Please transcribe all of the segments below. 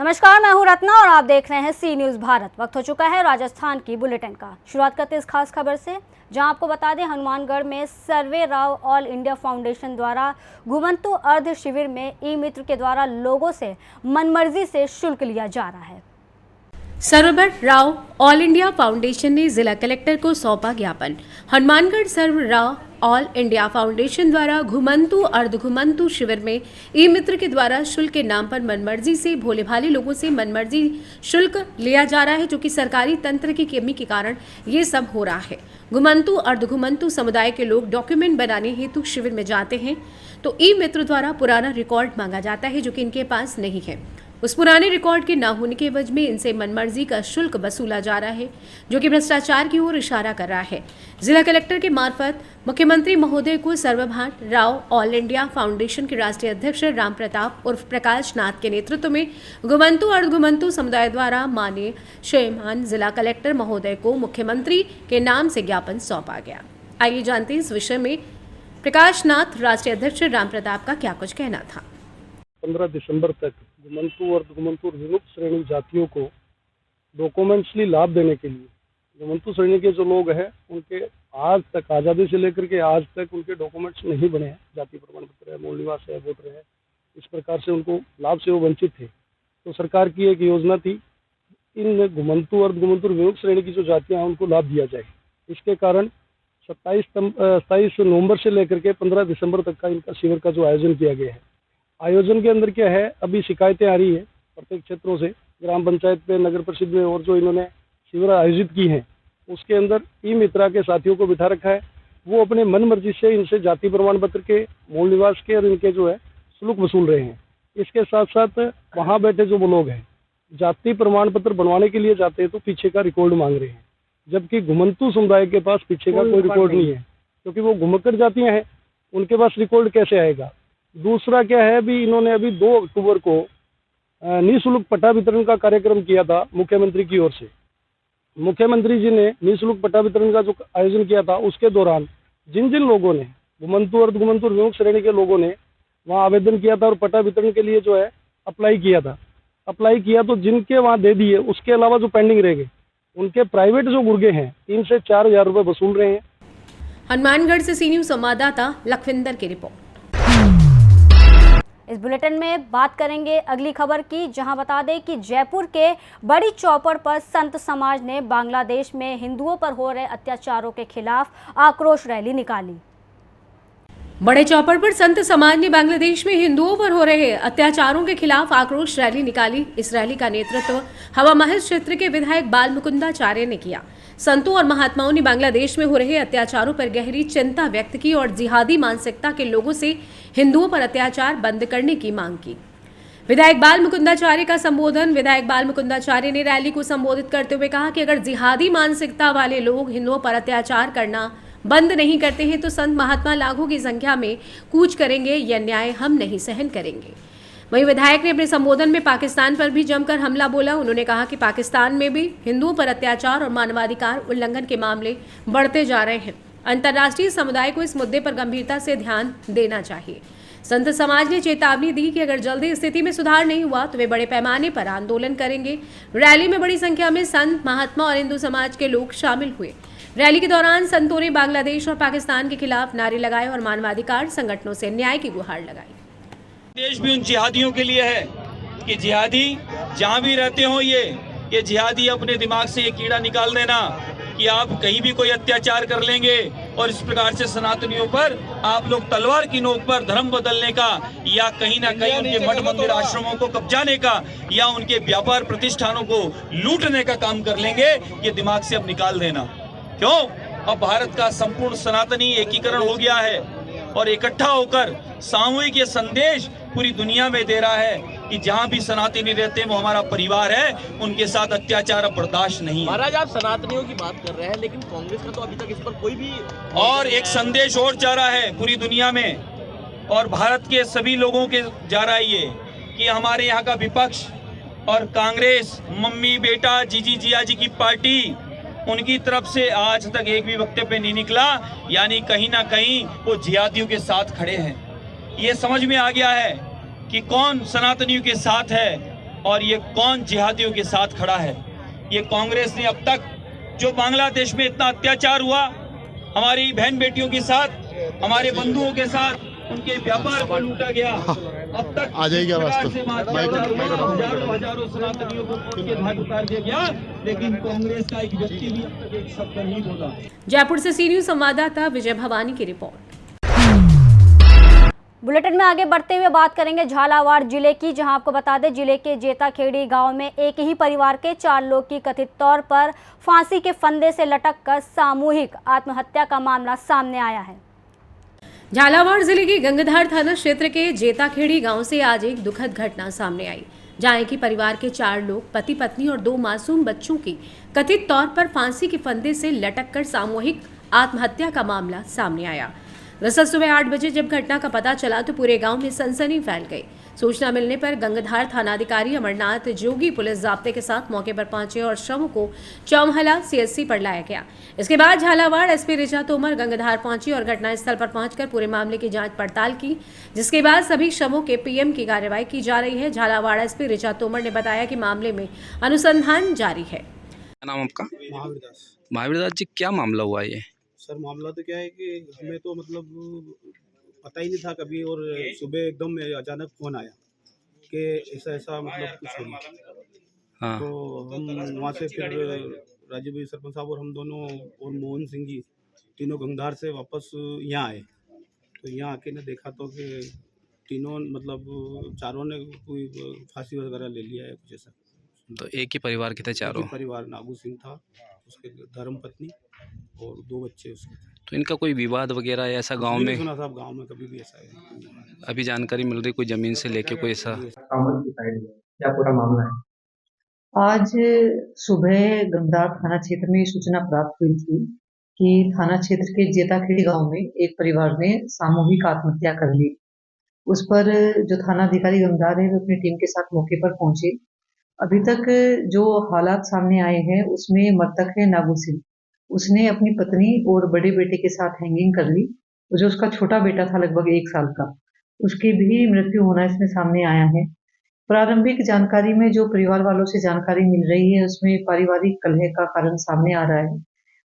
नमस्कार, मैं हूं रत्ना और आप देख रहे हैं सी न्यूज़ भारत। वक्त हो चुका है राजस्थान की बुलेटिन का। शुरुआत करते हैं इस खास खबर से, जहां आपको बता दें हनुमानगढ़ में सर्वे राव ऑल इंडिया फाउंडेशन द्वारा घुमंतु अर्ध शिविर में ई मित्र के द्वारा लोगों से मनमर्जी से शुल्क लिया जा रहा है। Server Rao all India foundation ने जिला कलेक्टर को सौंपा ज्ञापन। हनुमानगढ़ सर्व राव ऑल इंडिया फाउंडेशन द्वारा घुमंतु अर्ध घुमंतु शिविर में ई मित्र के द्वारा शुल्क के नाम पर मनमर्जी से भोले भाले लोगों से मनमर्जी शुल्क लिया जा रहा है, जो कि सरकारी तंत्र की कमी के कारण ये सब हो रहा है। घुमंतु अर्ध घुमंतु समुदाय के लोग डॉक्यूमेंट बनाने हेतु शिविर में जाते हैं तो ई मित्र द्वारा पुराना रिकॉर्ड मांगा जाता है, जो कि इनके पास नहीं है। उस पुराने रिकॉर्ड के न होने के एवज में इनसे मनमर्जी का शुल्क वसूला जा रहा है, जो कि भ्रष्टाचार की ओर इशारा कर रहा है। जिला कलेक्टर के मार्फत मुख्यमंत्री महोदय को सर्वभाट राव ऑल इंडिया फाउंडेशन के राष्ट्रीय अध्यक्ष राम प्रताप उर्फ प्रकाश नाथ के नेतृत्व में घुमंतु अर्ध घुमंतु समुदाय द्वारा माननीय श्रीमान जिला कलेक्टर महोदय को मुख्यमंत्री के नाम से ज्ञापन सौंपा गया। आइए जानते हैं इस विषय में प्रकाश नाथ राष्ट्रीय अध्यक्ष राम प्रताप का क्या कुछ कहना था। 15 दिसंबर तक घुमंतु और घुमंतु विमुक्त श्रेणी जातियों को डॉक्यूमेंट्सली लाभ देने के लिए घुमंतु श्रेणी के जो लोग हैं उनके आज तक आज़ादी से लेकर के आज तक उनके डॉक्यूमेंट्स नहीं बने हैं। जाति प्रमाण पत्र है, मूल निवास है, वोटर है, इस प्रकार से उनको लाभ से वो वंचित थे। तो सरकार की एक योजना थी इन घुमंतु और घुमंतु विमुक्त श्रेणी की जो जातियाँ हैं उनको लाभ दिया जाए। इसके कारण 27 नवंबर से लेकर के 15 दिसंबर तक का इनका शिविर का जो आयोजन किया गया है। आयोजन के अंदर क्या है, अभी शिकायतें आ रही है प्रत्येक क्षेत्रों से, ग्राम पंचायत पे, नगर परिषद में और जो इन्होंने शिविर आयोजित की हैं उसके अंदर ई मित्रा के साथियों को बिठा रखा है। वो अपने मन मर्जी से इनसे जाति प्रमाण पत्र के, मूल निवास के और इनके जो है शुल्क वसूल रहे हैं। इसके साथ साथ वहाँ बैठे जो वो लोग हैं जाति प्रमाण पत्र बनवाने के लिए जाते हैं तो पीछे का रिकॉर्ड मांग रहे हैं, जबकि घुमंतु समुदाय के पास पीछे का कोई रिकॉर्ड नहीं है, क्योंकि वो घुमक्कड़ जातियाँ हैं, उनके पास रिकॉर्ड कैसे आएगा। दूसरा क्या है, अभी इन्होंने अभी 2 अक्टूबर को निःशुल्क पट्टा वितरण का कार्यक्रम किया था मुख्यमंत्री की ओर से। मुख्यमंत्री जी ने निःशुल्क पट्टा वितरण का जो आयोजन किया था उसके दौरान जिन जिन लोगों ने घुमंतु और घुमंतु विमुक्त श्रेणी के लोगों ने वहाँ आवेदन किया था और पट्टा वितरण के लिए जो है अप्लाई किया तो जिनके वहाँ दे दिए, उसके अलावा जो पेंडिंग रह गए उनके प्राइवेट जो गुर्गे हैं 3 से 4 हज़ार रुपये वसूल रहे हैं। हनुमानगढ़ से सी न्यूज़ संवाददाता लखविंदर की रिपोर्ट। इस बुलेटिन में बात करेंगे अगली खबर की, जहां बता दें कि जयपुर के बड़ी चौपड़ पर संत समाज ने बांग्लादेश में हिंदुओं पर हो रहे अत्याचारों के खिलाफ आक्रोश रैली निकाली। बड़े चौपड़ पर संत समाज ने बांग्लादेश में हिंदुओं पर हो रहे अत्याचारों के खिलाफ आक्रोश रैली निकाली। इस रैली का नेतृत्व हवा महल क्षेत्र के विधायक बाल मुकुंदाचार्य ने किया। संतों और महात्माओं ने बांग्लादेश में हो रहे अत्याचारों पर गहरी चिंता व्यक्त की और जिहादी मानसिकता के लोगों से हिंदुओं पर अत्याचार बंद करने की मांग की। विधायक बाल मुकुंदाचार्य का संबोधन विधायक बाल मुकुंदाचार्य ने रैली को संबोधित करते हुए कहा कि अगर जिहादी मानसिकता वाले लोग हिंदुओं पर अत्याचार करना बंद नहीं करते हैं तो संत महात्मा लाखों की संख्या में कूच करेंगे। यह न्याय हम नहीं सहन करेंगे। वहीं विधायक ने अपने संबोधन में पाकिस्तान पर भी जमकर हमला बोला। उन्होंने कहा कि पाकिस्तान में भी हिंदुओं पर अत्याचार और मानवाधिकार उल्लंघन के मामले बढ़ते जा रहे हैं। अंतर्राष्ट्रीय समुदाय को इस मुद्दे पर गंभीरता से ध्यान देना चाहिए। संत समाज ने चेतावनी दी कि अगर जल्दी स्थिति में सुधार नहीं हुआ तो वे बड़े पैमाने पर आंदोलन करेंगे। रैली में बड़ी संख्या में संत, महात्मा और हिंदू समाज के लोग शामिल हुए। रैली के दौरान संतों ने बांग्लादेश और पाकिस्तान के खिलाफ नारे लगाए और मानवाधिकार संगठनों से न्याय की गुहार लगाई। देश भी उन जिहादियों के लिए है कि जिहादी जहाँ भी रहते हो ये जिहादी अपने दिमाग से ये कीड़ा निकाल देना कि आप कहीं भी कोई अत्याचार कर लेंगे और इस प्रकार से सनातनियों पर आप लोग तलवार की नोक पर धर्म बदलने का या कहीं ना कहीं उनके मठ मंदिर आश्रमों को कब्जाने का या उनके व्यापार प्रतिष्ठानों को लूटने का काम कर लेंगे। ये दिमाग से अब निकाल देना। क्यों? अब भारत का संपूर्ण सनातनी एकीकरण हो गया है और इकट्ठा होकर सामूहिक ये संदेश पूरी दुनिया में दे रहा है कि जहाँ भी सनातनी रहते हैं वो हमारा परिवार है, उनके साथ अत्याचार अब बर्दाश्त नहीं है। महाराज, आप सनातनियों की बात कर रहे हैं लेकिन कांग्रेस का तो अभी तक इस पर कोई भी और एक संदेश और जा रहा है पूरी दुनिया में और भारत के सभी लोगों के जा रहा है ये कि हमारे यहाँ का विपक्ष और कांग्रेस, मम्मी बेटा जीजी जिया जी की पार्टी, उनकी तरफ से आज तक एक भी वक्तव्य पे नहीं निकला, यानी कहीं ना कहीं वो जिहादियों के साथ खड़े हैं। ये समझ में आ गया है कि कौन सनातनियों के साथ है और ये कौन जिहादियों के साथ खड़ा है। ये कांग्रेस ने अब तक जो बांग्लादेश में इतना अत्याचार हुआ हमारी बहन बेटियों के साथ, हमारे बंधुओं के साथ, उनके व्यापार को लूटा गया, अब तक आ जाएगी आवाज तो। हजारों सनातनियों को के भाग उतार दिया गया, लेकिन कांग्रेस का एक व्यक्ति भी अब तक एक शब्द नहीं बोला। जयपुर से सी न्यूज संवाददाता विजय भवानी की रिपोर्ट। बुलेटिन में आगे बढ़ते हुए बात करेंगे झालावाड़ जिले की, जहां आपको बता दें जिले के जेताखेड़ी गांव में एक ही परिवार के 4 लोग की कथित तौर पर फांसी के फंदे से लटककर सामूहिक आत्महत्या का मामला सामने आया है। झालावाड़ जिले के गंगाधार थाना क्षेत्र के जेताखेड़ी गांव से आज एक दुखद घटना सामने आई, जहां एक ही परिवार के 4 लोग पति पत्नी और 2 मासूम बच्चों की कथित तौर पर फांसी के फंदे से लटककर सामूहिक आत्महत्या का मामला सामने आया। दरअसल सुबह 8 बजे जब घटना का पता चला तो पूरे गांव में सनसनी फैल गई। सूचना मिलने पर गंगाधार थानाधिकारी अमरनाथ जोगी पुलिस जाब्ते के साथ मौके पर पहुंचे और शवों को चौमहला सीएचसी पर लाया गया। इसके बाद झालावाड़ एसपी ऋचा तोमर गंगाधार पहुंची और घटनास्थल पर पहुंचकर पूरे मामले की जांच पड़ताल की, जिसके बाद सभी शवों के पीएम की कार्रवाई की जा रही है। झालावाड़ एसपी ऋचा तोमर ने बताया कि मामले में अनुसंधान जारी है। क्या नाम आपका? महावीर दास। महावीर दास जी, क्या मामला हुआ ये? सर मामला तो क्या है कि हमें तो मतलब पता ही नहीं था कभी, और सुबह एकदम अचानक फ़ोन आया कि ऐसा ऐसा मतलब कुछ हो गया। हाँ। तो हम वहाँ से फिर राजीव भाई सरपंच साहब और हम दोनों और मोहन सिंह जी तीनों गंगाधार से वापस यहाँ आए। तो यहाँ आके ने देखा तो कि तीनों मतलब चारों ने कोई फांसी वगैरह ले लिया है, कुछ ऐसा। तो एक ही परिवार के थे चारों? एक ही परिवार, नागू सिंह था, उसके धर्म पत्नी और 2 बच्चे उसके। तो इनका कोई विवाद वगैरह ऐसा गांव में? सुना साहब गांव में कभी भी ऐसा है। अभी जानकारी मिल रही कोई जमीन से लेके कोई ऐसा? क्या पूरा मामला है? आज सुबह गंगाधार थाना क्षेत्र में सूचना प्राप्त हुई थी कि थाना क्षेत्र के जेताखेड़ी गांव में एक परिवार ने सामूहिक आत्महत्या कर ली। उस पर जो थानाधिकारी गंगाधार है वो अपनी टीम के साथ मौके पर पहुंचे। अभी तक जो हालात सामने आए हैं उसमें मृतक है नागू सिंह। उसने अपनी पत्नी और बड़े बेटे के साथ हैंगिंग कर ली। जो उसका छोटा बेटा था लगभग 1 साल का, उसकी भी मृत्यु होना इसमें सामने आया है। प्रारंभिक जानकारी में जो परिवार वालों से जानकारी मिल रही है उसमें पारिवारिक कलह का कारण सामने आ रहा है।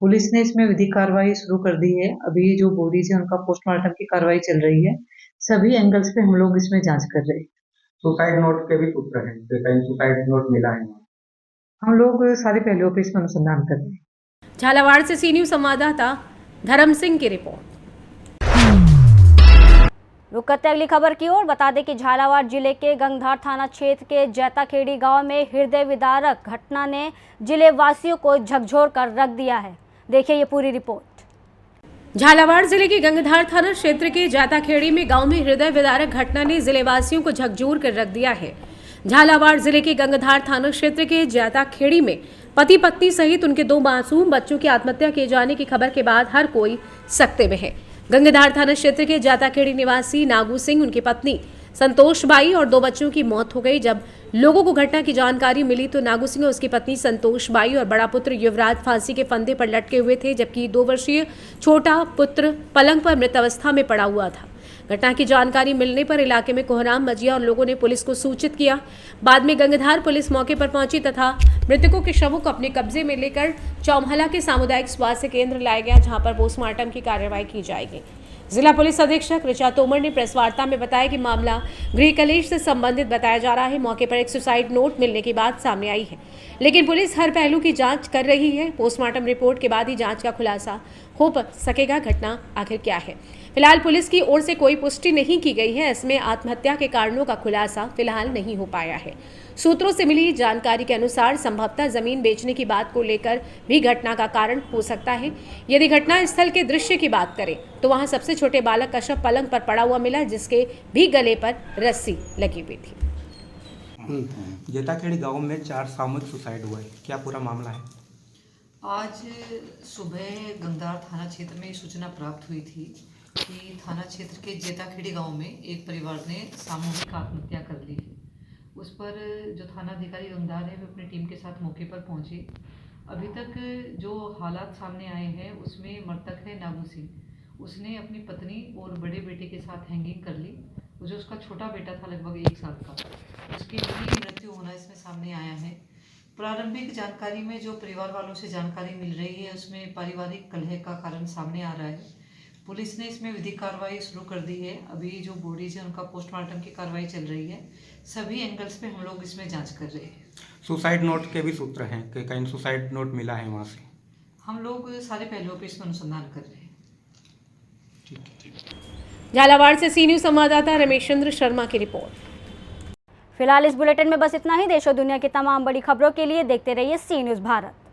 पुलिस ने इसमें विधिक कार्रवाई शुरू कर दी है। अभी जो बॉडी है उनका पोस्टमार्टम की कार्रवाई चल रही है। सभी एंगल्स पे हम लोग इसमें जांच कर रहे हैं। सुसाइड नोट के भी सूत्र हैं, कहीं सुसाइड नोट मिला है? हम लोग सारे पहलुओं पे इसमें अनुसंधान कर रहे हैं। झालावाड़ से सी न्यूज संवाददाता धर्म सिंह की रिपोर्ट। रुक करते अगली खबर की ओर, बता दें कि झालावाड़ जिले के गंगाधार थाना क्षेत्र के जैताखेड़ी गांव में हृदय विदारक घटना ने जिले वासियों को झकझोर कर रख दिया है। देखिए ये पूरी रिपोर्ट। झालावाड़ जिले के गंगाधार थाना क्षेत्र के जैताखेड़ी में गांव में हृदय विदारक घटना ने जिले वासियों को झकझोर कर रख दिया है। झालावाड़ जिले के गंगाधार थाना क्षेत्र के जैताखेड़ी में पति पत्नी सहित उनके 2 मासूम बच्चों की आत्महत्या किए जाने की खबर के बाद हर कोई सकते में है। गंगाधार थाना क्षेत्र के जैताखेड़ी निवासी नागू सिंह, उनकी पत्नी संतोष बाई और 2 बच्चों की मौत हो गई। जब लोगों को घटना की जानकारी मिली तो नागू सिंह और उसकी पत्नी संतोष बाई और बड़ा पुत्र युवराज फांसी के फंदे पर लटके हुए थे, जबकि 2 वर्षीय छोटा पुत्र पलंग पर मृत अवस्था में पड़ा हुआ था। घटना की जानकारी मिलने पर इलाके में कोहराम मचिया और लोगों ने पुलिस को सूचित किया। बाद में गंगाधार पुलिस मौके पर पहुंची तथा मृतकों के शवों को अपने कब्जे में लेकर चौमहला के सामुदायिक स्वास्थ्य केंद्र लाया गया, जहां पर पोस्टमार्टम की कार्रवाई की जाएगी। जिला पुलिस अधीक्षक ऋचा तोमर ने प्रेस वार्ता में बताया कि मामला गृह कलेश से संबंधित बताया जा रहा है। मौके पर एक सुसाइड नोट मिलने की बात सामने आई है, लेकिन पुलिस हर पहलू की जांच कर रही है। पोस्टमार्टम रिपोर्ट के बाद ही जांच का खुलासा हो सकेगा। घटना आखिर क्या है, फिलहाल पुलिस की ओर से कोई पुष्टि नहीं की गई है। इसमें आत्महत्या के कारणों का खुलासा फिलहाल नहीं हो पाया है। सूत्रों से मिली जानकारी के अनुसार संभवतः जमीन बेचने की बात को लेकर भी घटना का कारण हो सकता है। यदि घटना स्थल के दृश्य की बात करें तो वहां सबसे छोटे बालक का शव पलंग पर पड़ा हुआ मिला, जिसके भी गले पर रस्सी लगी हुई थी। जेताखेड़ी गांव में 4 सामूहिक सुसाइड हुआ है, क्या पूरा मामला है? आज सुबह गंगाधार थाना क्षेत्र में सूचना प्राप्त हुई थी कि थाना क्षेत्र के जेताखेड़ी गांव में एक परिवार ने सामूहिक आत्महत्या कर ली है। उस पर जो थानाधिकारी गंगाधार है वो अपनी टीम के साथ मौके पर पहुंचे। अभी तक जो हालात सामने आए हैं उसमें मृतक है नागू सिंह। उसने अपनी पत्नी और बड़े बेटे के साथ हैंगिंग कर ली। जो उसका छोटा बेटा था लगभग 1 साल का, की ही मृत्यु होना इसमें सामने आया है। प्रारंभिक जानकारी में जो परिवार वालों से जानकारी मिल रही है उसमें पारिवारिक कलह का कारण सामने आ रहा है। पुलिस ने इसमें विधिक कार्रवाई शुरू कर दी है। अभी जो बॉडीज है उनका पोस्टमार्टम की कार्रवाई चल रही है। सभी एंगल्स पे हम लोग इसमें जांच कर रहे हैं। सुसाइड नोट के भी सूत्र हैं कि कहीं सुसाइड नोट मिला है वहाँ से। हम लोग सारे पहलुओं पे इसमें अनुसंधान कर रहे हैं। झालावाड़ से सी न्यूज संवाददाता रमेश चंद्र शर्मा की रिपोर्ट। फिलहाल इस बुलेटिन में बस इतना ही। देश और दुनिया की तमाम बड़ी खबरों के लिए देखते रहिए सी न्यूज़ भारत।